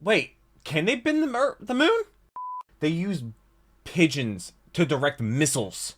Wait, can they bend the moon? They use pigeons to direct missiles.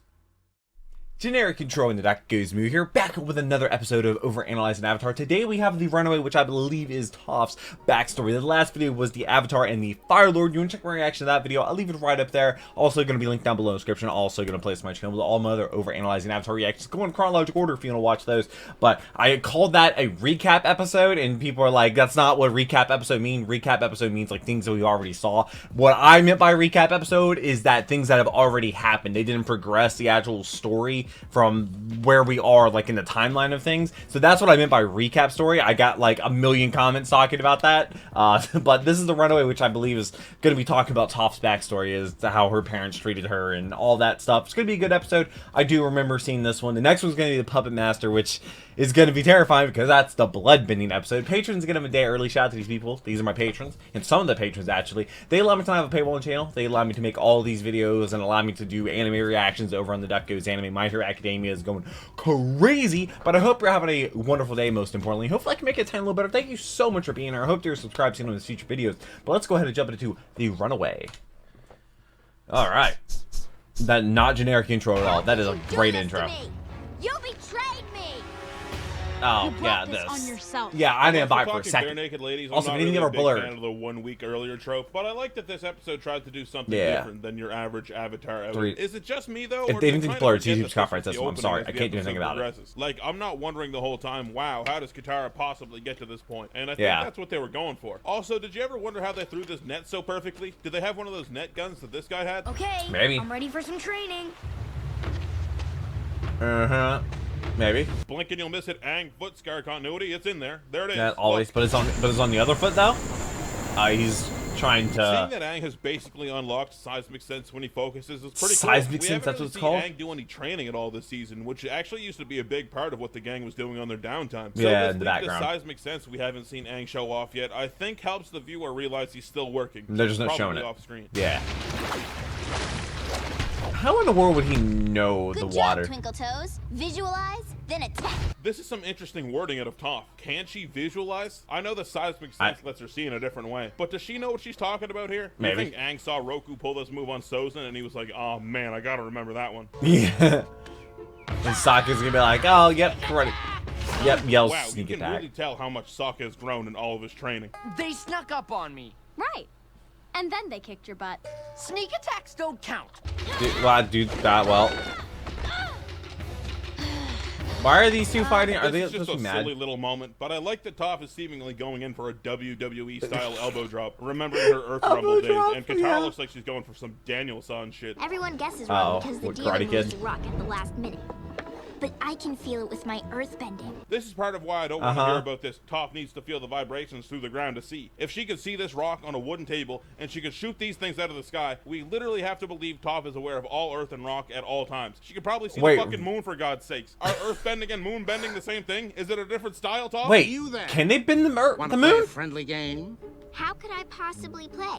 Generic control in the That Goes Moo here, back with another episode of Overanalyzing Avatar. Today we have the Runaway, which I believe is Toph's backstory. The last video was the Avatar and the Fire Lord. You want to check my reaction to that video? I'll leave it right up there. Also going to be linked down below in the description. Also going to place my channel with all my other Overanalyzing Avatar reactions. Go in chronological order if you want to watch those. But I called that a recap episode, and people are like, that's not what recap episode means. Recap episode means like things that we already saw. What I meant by recap episode is that things that have already happened. They didn't progress the actual story from where we are, like in the timeline of things. So that's what I meant by recap story. I got like a million comments talking about that, but this is the Runaway, which I believe is going to be talking about Toph's backstory as to how her parents treated her and all that stuff. It's going to be a good episode. I do remember seeing this one. The next one's going to be the Puppet Master, which is going to be terrifying because that's the blood-bending episode. Patrons get them a day early. Shout out to these people. These are my patrons, and some of the patrons actually. They allow me to have a paywall channel. They allow me to make all these videos and allow me to do anime reactions over on the Duck Goes Anime. My Hero Academia is going crazy, but I hope you're having a wonderful day. Most importantly, hopefully I can make it 10 a little better. Thank you so much for being here. I hope you're subscribed to these future videos. But let's go ahead and jump into the Runaway. All right, that not generic intro at all. That is a great intro. You betrayed me. Oh, yeah, this on yourself. Yeah, I didn't buy it for a second. Naked ladies, Also, I'm we not didn't really get a our big blurred. fan of the 1 week earlier trope, but I like that this episode tries to do something Yeah. different than your average Avatar. Three. Is it just me though? If or they do didn't you think kinda blurred, forget YouTube's that copyright this is system. the I'm sorry, opening I can't do as the anything about it. episode progresses? Like, I'm not wondering the whole time, wow, how does Katara possibly get to this point? And I think Yeah. that's what they were going for. Also, did you ever wonder how they threw this net so perfectly? Did they have one of those net guns that this guy had? Okay, Maybe. I'm ready for some training. Maybe. Blink and you'll miss it. Aang foot scar continuity. It's in there. There it is. That always, but it's on the other foot though. He's trying Seeing to. that Aang has basically unlocked seismic sense when he focuses is pretty Seismic cool. sense, that's what it's called? We haven't really seen Aang do any training at all this season, which actually used to be a big part of what the gang was doing on their downtime. So Yeah, this in the leap background. to seismic sense we haven't seen Aang show off yet, I think helps the viewer realize he's still working. They're just not Probably showing it. off screen. Yeah. How in the world would he know Good the job, water? Twinkle Toes. Visualize, then attack. This is some interesting wording out of Toph. Can she visualize? I know the seismic sense lets her see in a different way, but does she know what she's talking about here? Maybe. You think Aang saw Roku pull this move on Sozin and he was like, oh man, I gotta remember that one. Yeah. And Sokka's gonna be like, oh, yep, correct. Yep, yells Wow, you sneak can attack. really tell how much Sokka has grown in all of his training. They snuck up on me. Right. And then they kicked your butt. Sneak attacks don't count. Dude, that well. Why are these two fighting? Are they This is supposed just to be a mad? silly little moment, but I like that Toph is seemingly going in for a WWE-style elbow drop, remembering her Earth Rumble days, drop, and Katara yeah. looks like she's going for some Daniel-san shit. Everyone guesses wrong Oh, because the what, demon Karate moves Kid? the rock at the last minute. But I can feel it with my earthbending. This is part of why I don't want to hear about this. Toph needs to feel the vibrations through the ground to see. If she could see this rock on a wooden table, and she could shoot these things out of the sky, we literally have to believe Toph is aware of all earth and rock at all times. She could probably see Wait. the fucking moon, for God's sakes. Are earthbending and moonbending the same thing? Is it a different style, Toph? Wait, You there. can they bend the Want to moon? play a friendly game? How could I possibly play?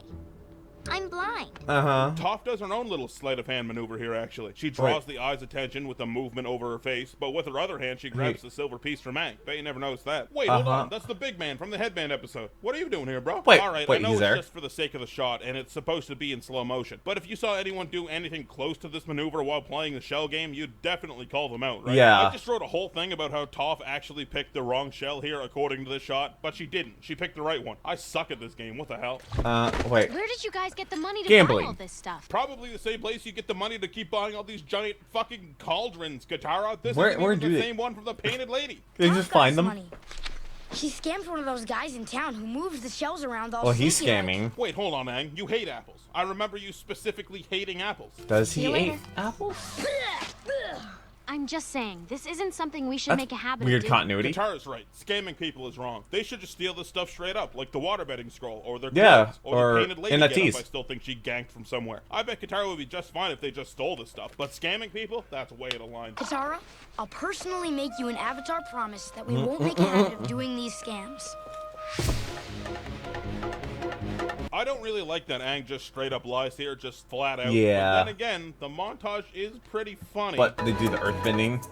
I'm blind. Toph does her own little sleight of hand maneuver here, actually. She draws the eye's attention with a movement over her face, but with her other hand, she grabs the silver piece from Aang. Bet you never noticed that. Wait, hold on. That's the big man from the headband episode. What are you doing here, bro? Wait, Alright, wait, I know he's it's there? just for the sake of the shot, and it's supposed to be in slow motion. But if you saw anyone do anything close to this maneuver while playing the shell game, you'd definitely call them out, right? Yeah. I just wrote a whole thing about how Toph actually picked the wrong shell here according to this shot, but she didn't. She picked the right one. I suck at this game. What the hell? Wait. Where did you guys get the money to Gambling. buy all this stuff? Probably the same place you get the money to keep buying all these giant fucking cauldrons, Katara. This Where isn't even do the they- same one from the painted lady. They Toph just got find his them? money. He scammed one of those guys in town who moves the shells around all Well, he's sneaky like. scamming. Wait, hold on, Aang. You hate apples. I remember you specifically hating apples. Does he you eat later. apples? I'm just saying, this isn't something we should make a habit Weird of doing. continuity. Katara's right. Scamming people is wrong. They should just steal this stuff straight up, like the waterbending scroll, or their Yeah, clothes, or the painted lady NFTs. getup I still think she ganked from somewhere. I bet Katara would be just fine if they just stole this stuff. But scamming people? That's way out of line. Katara, I'll personally make you an avatar promise that we won't make a habit of doing these scams. I don't really like that Aang just straight up lies here, just flat out. Yeah. But then again, the montage is pretty funny. But they do the earthbending.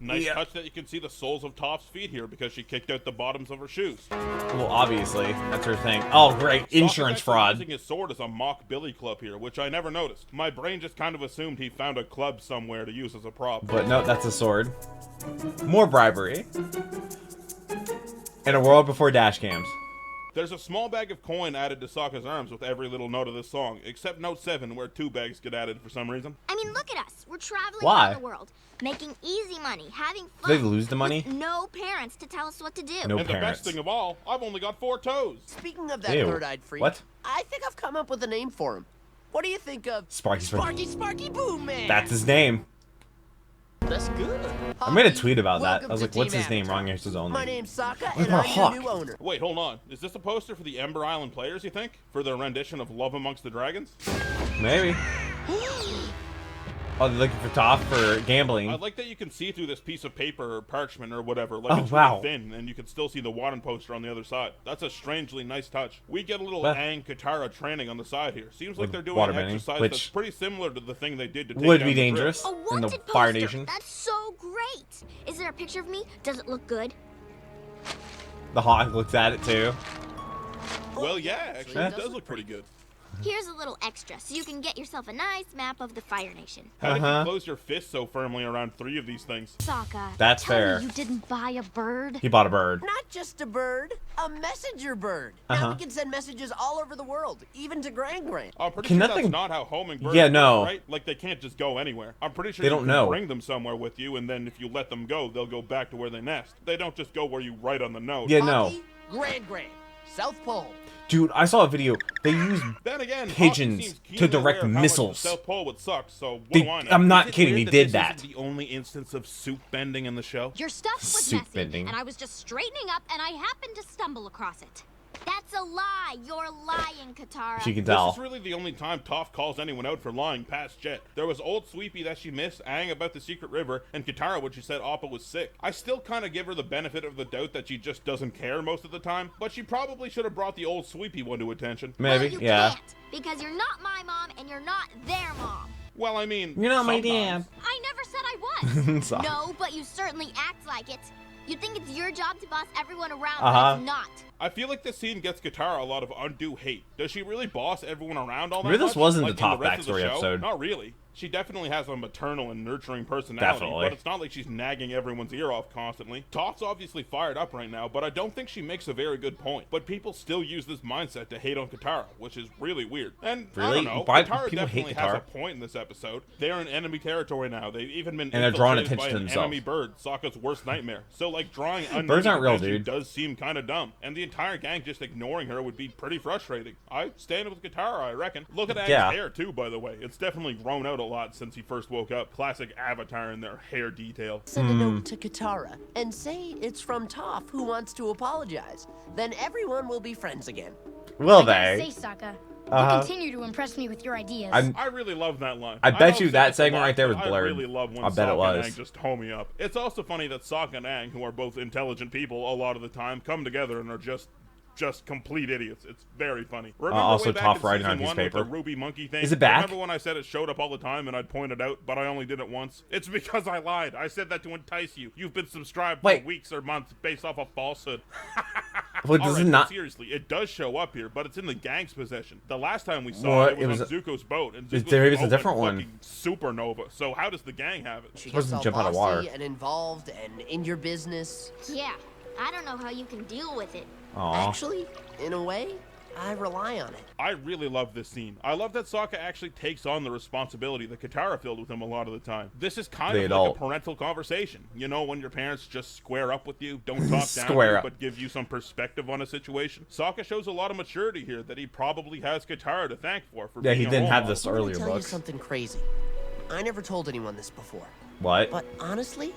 Nice touch that you can see the soles of Toph's feet here because she kicked out the bottoms of her shoes. Well, obviously, that's her thing. Oh, great. Insurance fraud. Using his sword as a mock billy club here, which I never noticed. My brain just kind of assumed he found a club somewhere to use as a prop. But no, that's a sword. More bribery. In a world before dash cams. There's a small bag of coin added to Sokka's arms with every little note of this song, except note 7 where 2 bags get added for some reason. I mean, look at us. We're traveling Why? around the world, making easy money, having fun. They lose the money? With no parents to tell us what to do. No And the parents. best thing of all, I've only got 4 toes. Speaking of that Ew. third-eyed freak, What? I think I've come up with a name for him. What do you think of Sparky Boom Man? That's his name. That's good. I made a tweet about that. Welcome I was to like, what's Team his name? Avatar. Wrong answer's only. My name's Sokka, What and about I'm Hawk? your new owner. Wait, hold on. Is this a poster for the Ember Island players, you think? For their rendition of Love Amongst the Dragons? Maybe. Oh, they're looking for Toph for gambling. I like that you can see through this piece of paper or parchment or whatever. Like it's wow. really thin, and you can still see the Wadden poster on the other side. That's a strangely nice touch. We get a little Well- Aang Katara training on the side here. Seems like With they're doing water an bending, exercise which that's pretty similar to the thing they did to take would down be the dangerous A in the wanted Fire poster. Nation. That's so great. Is there a picture of me? Does it look good? The Hawk looks at it too. Drift. Well, yeah, actually, it does look pretty good. Here's a little extra, so you can get yourself a nice map of the Fire Nation. How did you close your fist so firmly around 3 of these things? Sokka, That's tell fair. me you didn't buy a bird? He bought a bird. Not just a bird, a messenger bird. Now we can send messages all over the world, even to Grand. I'm pretty Can sure nothing- that's not how homing birds Yeah, work, no. right? Like, they can't just go anywhere. I'm pretty sure They you don't can know. bring them somewhere with you, and then if you let them go, they'll go back to where they nest. They don't just go where you write on the note. Yeah, no. Hockey, Grand. South Pole. Dude, I saw a video. They used Then again, pigeons Hockey seems to keenly direct aware of how much missiles. the South Pole would suck, so what They- do I know? I'm not Is it kidding, weird he did this that. isn't the only instance of soup bending in the show? Your stuff was Suit messy, bending. and I was just straightening up, and I happened to stumble across it. That's a lie. You're lying, Katara. She can This tell. is really the only time Toph calls anyone out for lying past Jet. There was old Sweepy that she missed, Aang about the secret river, and Katara when she said Appa was sick. I still kind of give her the benefit of the doubt that she just doesn't care most of the time, but she probably should have brought the old Sweepy one to attention. Maybe, Well, you yeah. can't, because you're not my mom, and you're not their mom. Well, I mean, You're not my sometimes. dad. I never said I was. Sorry. No, but you certainly act like it. You think it's your job to boss everyone around, Uh-huh. but it's not. I feel like this scene gets Katara a lot of undue hate. Does she really boss everyone around all that Maybe this much? wasn't the like top in rest of the backstory show? episode. Not really. She definitely has a maternal and nurturing personality, Definitely. but it's not like she's nagging everyone's ear off constantly. Toph's obviously fired up right now, but I don't think she makes a very good point. But people still use this mindset to hate on Katara, which is really weird. And I Really? don't know, Why Katara people hate definitely has a Katara? point in this episode. They're in enemy territory now. They've even been And they're drawing infiltrated attention by to an enemy themselves. bird, Sokka's worst nightmare. So like drawing Birds aren't real, attention dude. does seem kind of dumb, and the entire gang just ignoring her would be pretty frustrating. I stand with Katara, I reckon. Look at Aang's Yeah. hair too, by the way. It's definitely grown out a lot since he first woke up. Classic Avatar in their hair detail. Send a note to Katara and say it's from Toph who wants to apologize. Then everyone will be friends again. Will I gotta they? say, Sokka, Uh-huh. you continue to impress me with your ideas. I really love that line. I bet know you I've said that this a segment lot, right there was but blurred. I really love when I bet it Sokka and was. Aang just homie me up. It's also funny that Sokka and Aang, who are both intelligent people a lot of the time, come together and are just complete idiots. It's very funny. Remember also way back Toph in writing on season 1 with newspaper. the ruby monkey thing? Is it back? Remember when I said it showed up all the time and I'd point it out, but I only did it once? It's because I lied. I said that to entice you. You've been subscribed Wait. for weeks or months based off of falsehood. What does Alright, it but not? seriously, it does show up here, but it's in the gang's possession. The last time we saw What? it was on Zuko's boat, and Is Zuko's there- it's a boat different went one. fucking supernova. So how does the gang have it? She Supposed gets to all jump out of bossy water. and involved and in your business. Yeah, I don't know how you can deal with it. Aw. Actually, in a way, I rely on it. I really love this scene. I love that Sokka actually takes on the responsibility that Katara filled with him a lot of the time. This is kind The of adult. like a parental conversation. You know, when your parents just square up with you, don't talk down to Square you, up. but give you some perspective on a situation. Sokka shows a lot of maturity here that he probably has Katara to thank for Yeah, being he a didn't role have model. this I'm gonna earlier tell you books. something crazy. I never told anyone this before, What? but honestly,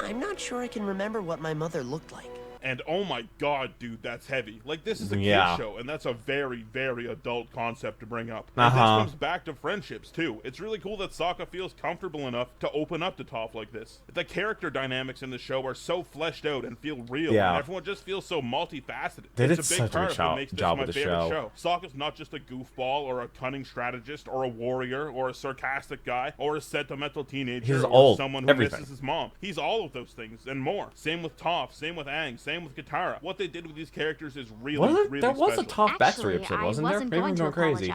I'm not sure I can remember what my mother looked like. And oh my god, dude, that's heavy. Like, this is a kid's show, and that's a very, very adult concept to bring up. And this comes back to friendships, too. It's really cool that Sokka feels comfortable enough to open up to Toph like this. The character dynamics in the show are so fleshed out and feel real, and everyone just feels so multifaceted. It's a big part of what makes this my favorite show. Sokka's not just a goofball or a cunning strategist or a warrior or a sarcastic guy or a sentimental teenager or someone who misses his mom. He's all of those things and more. Same with Toph, same with Aang, same with Katara. What they did with these characters is really special. There was a Toph backstory episode, wasn't there? Maybe I'm going crazy.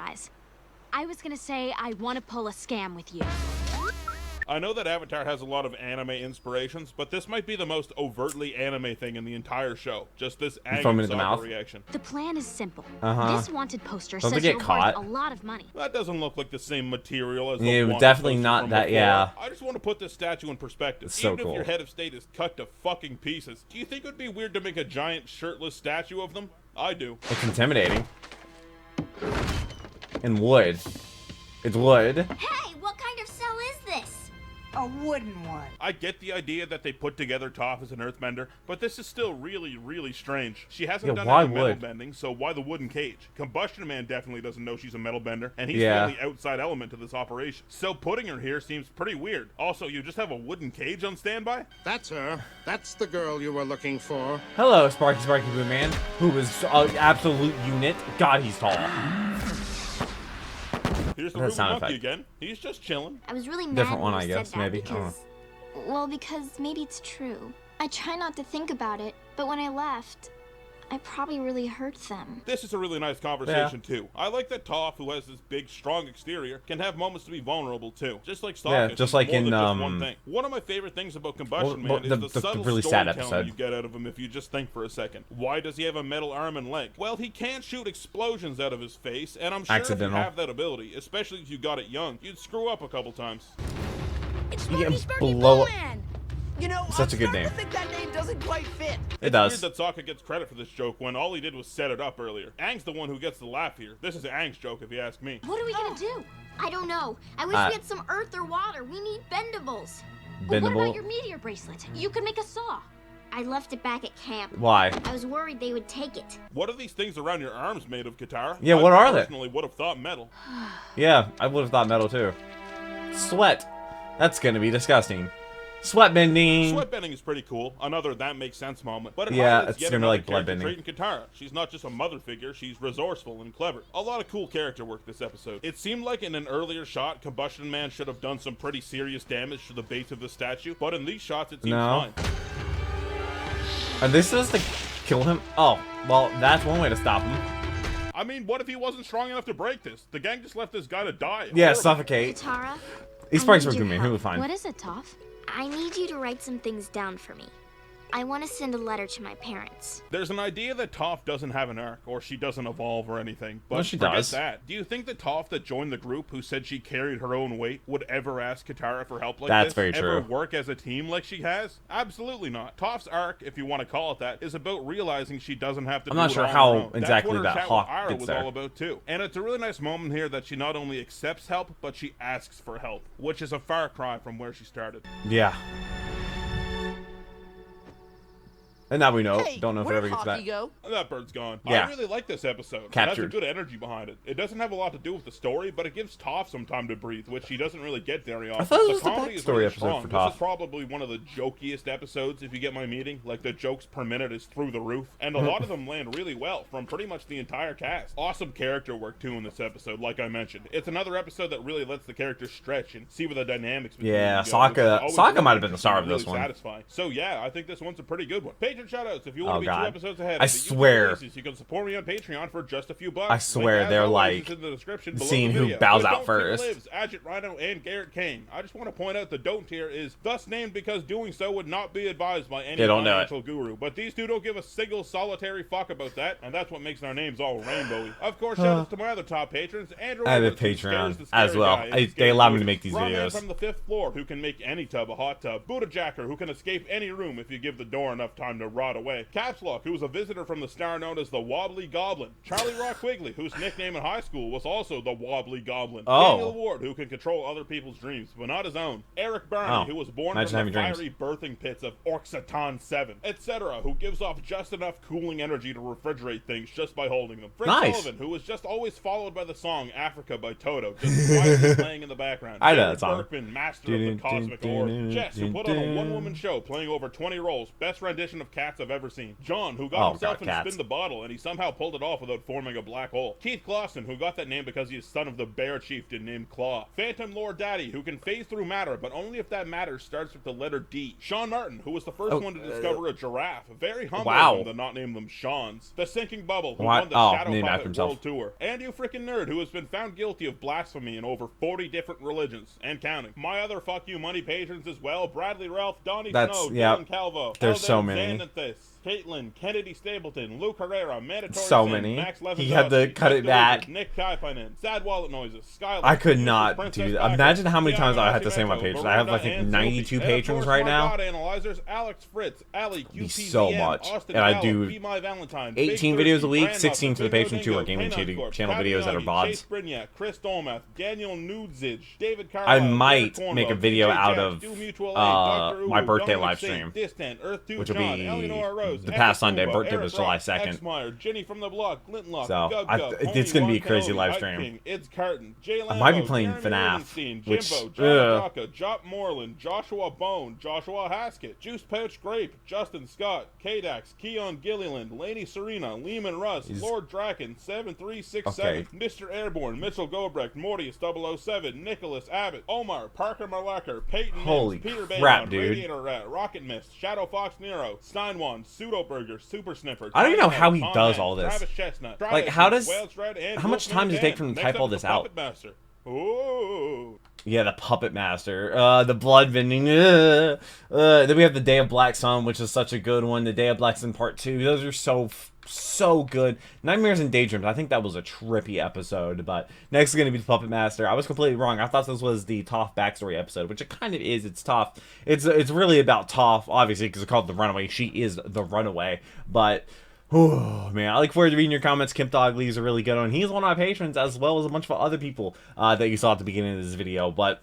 I was gonna say I want to pull a scam with you. I know that Avatar has a lot of anime inspirations, but this might be the most overtly anime thing in the entire show. Just this Aang and Sokka reaction. The plan is simple. This wanted poster says get you're caught. worth a lot of money. That doesn't look like the same material as the Yeah, wanted definitely poster not from that. before. Yeah. I just want to put this statue in perspective. It's so Even cool. if your head of state is cut to fucking pieces, do you think it would be weird to make a giant shirtless statue of them? I do. It's intimidating. And wood. It's wood. Hey, what kind of cell is this? A wooden one. I get the idea that they put together Toph as an earthbender, but this is still really, really strange. She hasn't done any metal bending, so why the wooden cage? Combustion Man definitely doesn't know she's a metal bender, and he's the only outside element to this operation. So putting her here seems pretty weird. Also, you just have a wooden cage on standby? That's her. That's the girl you were looking for. Hello, Sparky Boo Man, who is an absolute unit. God, he's tall. Here's the Ruby Monkey again. He's just chilling. I was really mad Different one, when I you guess, said that maybe. because, well, because maybe it's true. I try not to think about it, but when I left, I probably really hurt them. This is a really nice conversation, too. I like that Toph, who has this big, strong exterior, can have moments to be vulnerable, too. Just like Sokka. Yeah, just like in, one thing. One of my favorite things about Combustion Man is the subtle really sad storytelling episode you get out of him if you just think for a second. Why does he have a metal arm and leg? Well, he can't shoot explosions out of his face, and I'm sure if you have that ability, especially if you got it young, you'd screw up a couple times. It's blow up. Man. You know, Such a good name. I think that name doesn't quite fit. It does. It's weird that Sokka gets credit for this joke when all he did was set it up earlier. Aang's the one who gets the laugh here. This is Aang's joke, if you ask me. What are we gonna do? I don't know. I wish we had some earth or water. We need bendables. But what about your meteor bracelet? You could make a saw. I left it back at camp. Why? I was worried they would take it. What are these things around your arms made of, Katara? Yeah, what are they? I personally would have thought metal. Yeah, I would have thought metal too. Sweat. That's gonna be disgusting. Sweat bending. Sweat bending is pretty cool. Another that makes sense moment. But it's gonna be like blood bending. In Katara. She's not just a mother figure, she's resourceful and clever. A lot of cool character work this episode. It seemed like in an earlier shot, Combustion Man should have done some pretty serious damage to the base of the statue, but in these shots it seems fine. And this is to kill him? Oh, well, that's one way to stop him. I mean, what if he wasn't strong enough to break this? The gang just left this guy to die. Yeah, suffocate. Katara, He's probably supposed to be he'll be fine. What is it, Toph? I need you to write some things down for me. I want to send a letter to my parents. There's an idea that Toph doesn't have an arc, or she doesn't evolve or anything. But well, she forget does. That. Do you think the Toph that joined the group, who said she carried her own weight, would ever ask Katara for help like That's this? very true. Ever work as a team like she has? Absolutely not. Toph's arc, if you want to call it that, is about realizing she doesn't have to do it all on her own. Exactly That's what her that chat Hawk with Ira gets was there. all about too. And it's a really nice moment here that she not only accepts help, but she asks for help, which is a far cry from where she started. Yeah. And now we know. Hey, Don't know if it ever gets back. Go? That bird's gone. Yeah. I really like this episode. Captured. It has a good energy behind it. It doesn't have a lot to do with the story, but it gives Toph some time to breathe, which he doesn't really get very often. I thought it was the comedy is backstory really episode strong. for This Toph. is probably one of the jokiest episodes, if you get my meaning. Like, the jokes per minute is through the roof, and a lot of them land really well from pretty much the entire cast. Awesome character work, too, in this episode, like I mentioned. It's another episode that really lets the characters stretch and see where the dynamics between them go. Sokka might have been the star of this one. Satisfying. So, yeah, I think this one's a pretty good one. Patron shoutouts if you want to be 2 episodes ahead. I swear. You can support me on Patreon for just a few bucks. I swear they're like seeing who bows out first. Lives, Ajit Rhino, and Garrett Kane. I just want to point out the don't tier is thus named because doing so would not be advised by any financial guru. But these two don't give a single solitary fuck about that, and that's what makes our names all rainbowy. Of course, shout out to my other top patrons, Andrew. I have a Patreon as well. They allow me to make these videos. From the 5th floor, who can make any tub a hot tub. Buddha Jacker, who can escape any room if you give the door enough time to Runaway, Caps Lock, who was a visitor from the star known as the Wobbly Goblin, Charlie Rock Quigley, whose nickname in high school was also the Wobbly Goblin, Daniel Ward, who can control other people's dreams, but not his own, Eric Barney, who was born from the fiery birthing pits of Orxatan 7, etc., who gives off just enough cooling energy to refrigerate things just by holding them, Fred Sullivan, who was just always followed by the song Africa by Toto, just quietly playing in the background, I know that song. Berkman, master of the cosmic orb, Jess, who put on a one-woman show playing over 20 roles, best rendition of Cats I've ever seen, John, who got himself in Spin the Bottle, and he somehow pulled it off without forming a black hole, Keith Clawson, who got that name because he is son of the bear chieftain named Claw, Phantom Lord Daddy, who can phase through matter, but only if that matter starts with the letter D, Sean Martin, who was the first one to discover a giraffe, very humble of them to not name them Sean's, The Sinking Bubble, who won the Shadow Puppet World Tour, and You Frickin' Nerd, who has been found guilty of blasphemy in over 40 different religions, and counting. My other fuck you money patrons as well, Bradley Ralph, Donnie Snow, Dylan Calvo, there's so many. Xanthus, Caitlin, Kennedy Stapleton, Luke Herrera, Mandatory so Sin, many. Max He had to cut it back. Nick Kaipainen, Sad Wallet Noises, Skylar. I could not do that. Imagine how many times I had to say my patrons. I have, I think, 92 patrons right now. God Analyzers, Alex Fritz, Ali, Be so much. Austin And I Allen, do Be My Valentine, 18 Big videos a Thirsty, week, Brand 16 Hustle, to the Big patron, 2 are Rodingo, gaming Canine Corp, channel Kathy videos that are Nuggy, VODs. Chase Brignac, Chris Dolmath, Daniel Nudzige, David Carlisle, I might Eric make a Cornwell, video DJ out Jack, of Do Mutual Aid, Dr. my Uwu, birthday Dominic live Singh, stream, Distant, Earth 2 which will John, be Eleanor Rose, the past Sunday. Epic Birthday Cuba, was Eric July Rock, 2nd. Xmeyer, Jenny from the Block, Glintlock, So, Gub, it's going to be a Pony, crazy Juan live Kenobi, stream. King, It's Carton, Jay Lambo, I might be playing Jeremy FNAF, Rubenstein, which, Jimbo, John Daka, Jop Moreland, Joshua Bone, Joshua Haskett, Juice Pouch Grape, Justin Scott, Kdax, Keon Gilliland, Laney Serena, Lehman Russ, Lord Draken, 7367, Mr. Airborne, Mitchell Gobrecht, Mortius 007, Nicholas Abbott, Omar, Parker Marlacker, Peyton Holy Mims, Peter crap, Bayon, dude. Radiator Rat, Rocket Mist, Shadow Fox Nero, Steinwan, Pseudo Burger, Super Sniffer, I don't even know Dynamo, how he Tom does Hanks, all this. Travis Chestnut, Like, Travis, how does- Wales Red, and how much Wolfman time does it take Dan. for him to Next type up all is this the out? Puppet Master. Ooh. Yeah, the Puppet Master. The blood bending. Then we have the Day of Black Sun, which is such a good one. The Day of Black Sun Part 2. Those are so good. Nightmares and Daydreams. I think that was a trippy episode. But next is going to be the Puppet Master. I was completely wrong. I thought this was the Toph backstory episode, which it kind of is. It's Toph. It's really about Toph, obviously, because it's called The Runaway. She is the Runaway. But... oh, man, I look forward to reading your comments. Kemp Dogley is a really good one. He's one of my patrons, as well as a bunch of other people that you saw at the beginning of this video. But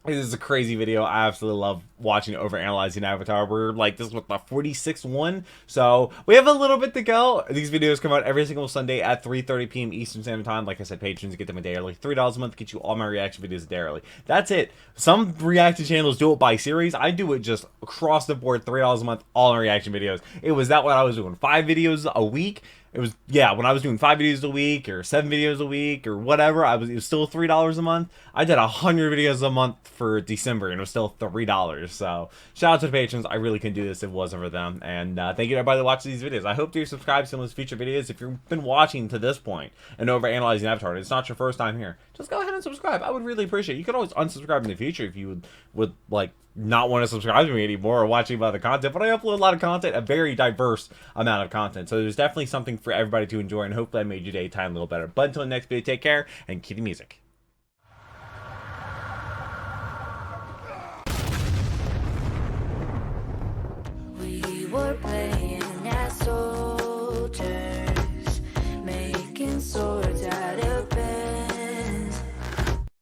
this is a crazy video. I absolutely love watching Overanalyzing Avatar. We're like, this was the 46th one, so we have a little bit to go. These videos come out every single Sunday at 3:30 p.m. Eastern Standard Time. Like I said, patrons get them a day early. $3 a month gets you all my reaction videos a day early. That's it. Some reaction channels do it by series. I do it just across the board, $3 a month, all my reaction videos. It was that what I was doing, 5 videos a week. It was, yeah, when I was doing 5 videos a week or 7 videos a week or whatever, it was still $3 a month. I did 100 videos a month for December and it was still $3. So shout out to the patrons. I really couldn't do this if it wasn't for them. And thank you to everybody that watches these videos. I hope you're subscribed to some of those future videos. If you've been watching to this point and Overanalyzing Avatar, and it's not your first time here, just go ahead and subscribe. I would really appreciate it. You could always unsubscribe in the future if you would like not want to subscribe to me anymore or watching about the content, but I upload a lot of content, a very diverse amount of content, so there's definitely something for everybody to enjoy, and hopefully I made your day time a little better. But until the next video, take care and keep the music. We were playing as soldiers, making swords.